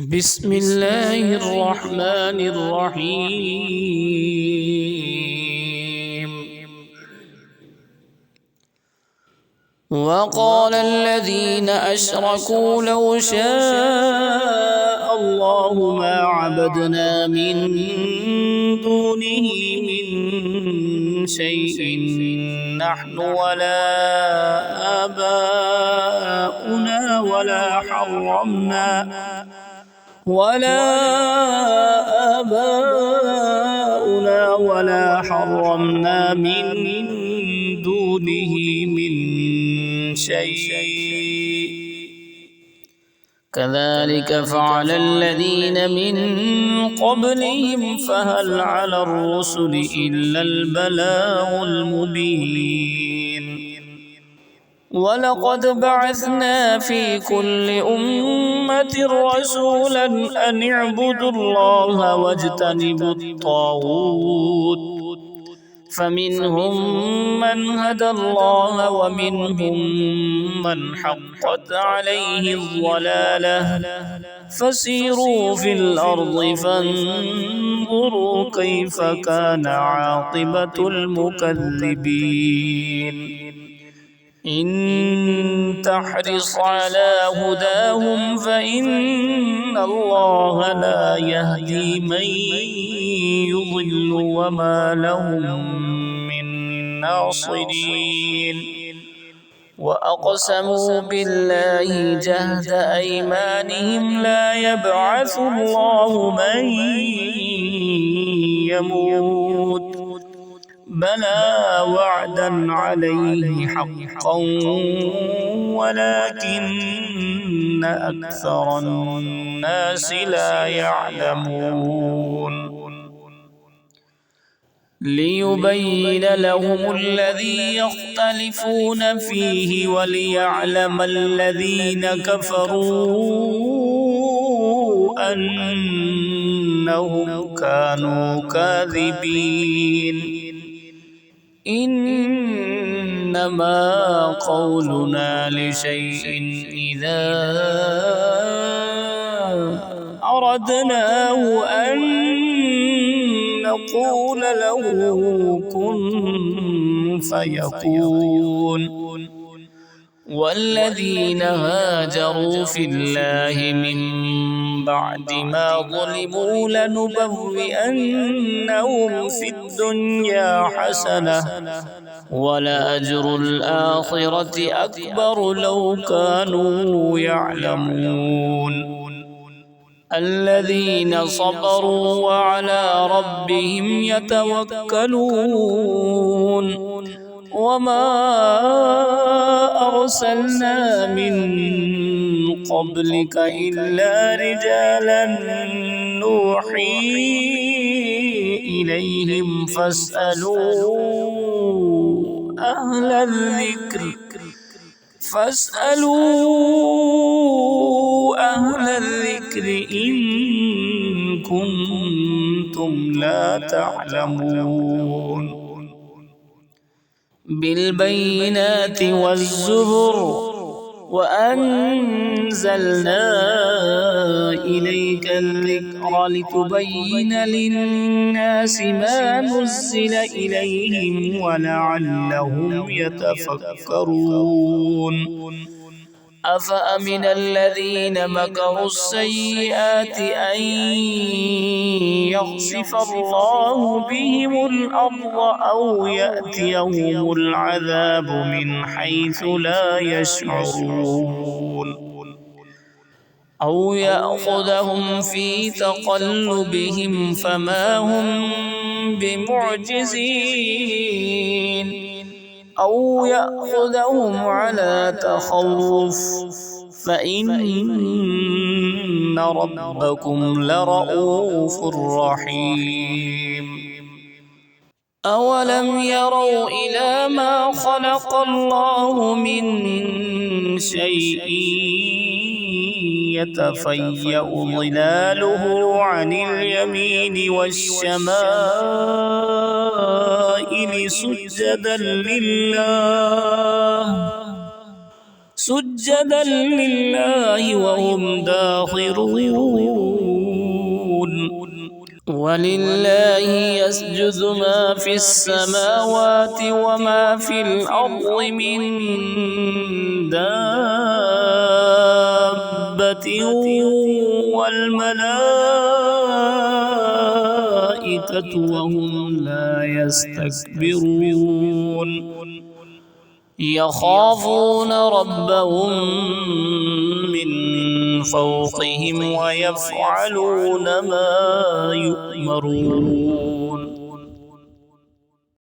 بسم الله الرحمن الرحيم. وقال الذين أشركوا لو شاء الله ما عبدنا من دونه من شيء نحن ولا آباؤنا ولا حرمنا من دونه من شيء كذلك فعل الذين من قبلهم فهل على الرسل إلا البلاغ المبين. ولقد بعثنا في كل أمة رسولا أن اعبدوا الله واجتنبوا الطاغوت فمنهم من هدى الله ومنهم من حقت عليه الضلالة فسيروا في الأرض فانظروا كيف كان عاقبة المكذبين. إن تحرص على هداهم فإن الله لا يهدي من يضل وما لهم من ناصرين. وأقسموا بالله جهد أيمانهم لا يبعث الله من يموت بلى وعدا عليه حقا ولكن أكثر الناس لا يعلمون. ليبين لهم الذي يختلفون فيه وليعلم الذين كفروا أنهم كانوا كاذبين. إنما قولنا لشيء إذا أردناه أن نقول له كن فيكون. والذين هاجروا في الله من بعد ما ظلموا لنبوئنهم في الدنيا حسنة ولأجر الآخرة أكبر لو كانوا يعلمون. الذين صبروا وعلى ربهم يتوكلون. وما أرسلنا من قبلك إلا رجالا نوحي إليهم فاسألوا أهل الذكر إن كنتم لا تعلمون. بالبينات والزبر وأنزلنا إليك الذكر لتبين للناس ما نزل إليهم ولعلهم يتفكرون. أفأمن الذين مكروا السيئات أن يخسف الله بهم الأرض أو يأتيهم العذاب من حيث لا يشعرون أو يأخذهم في تقلبهم فما هم بمعجزين أو يأخذهم على تخوف فإن ربكم لرؤوف رحيم. أولم يروا إلى ما خلق الله من شيء يتفيأ ظلاله عن اليمين والشمائل سجدا لله سجدا لله وهم داخرون ولله يسجد ما في السماوات وما في الأرض من دابة والملائكة وهم لا يستكبرون يخافون ربهم من فوقهم ويفعلون ما يؤمرون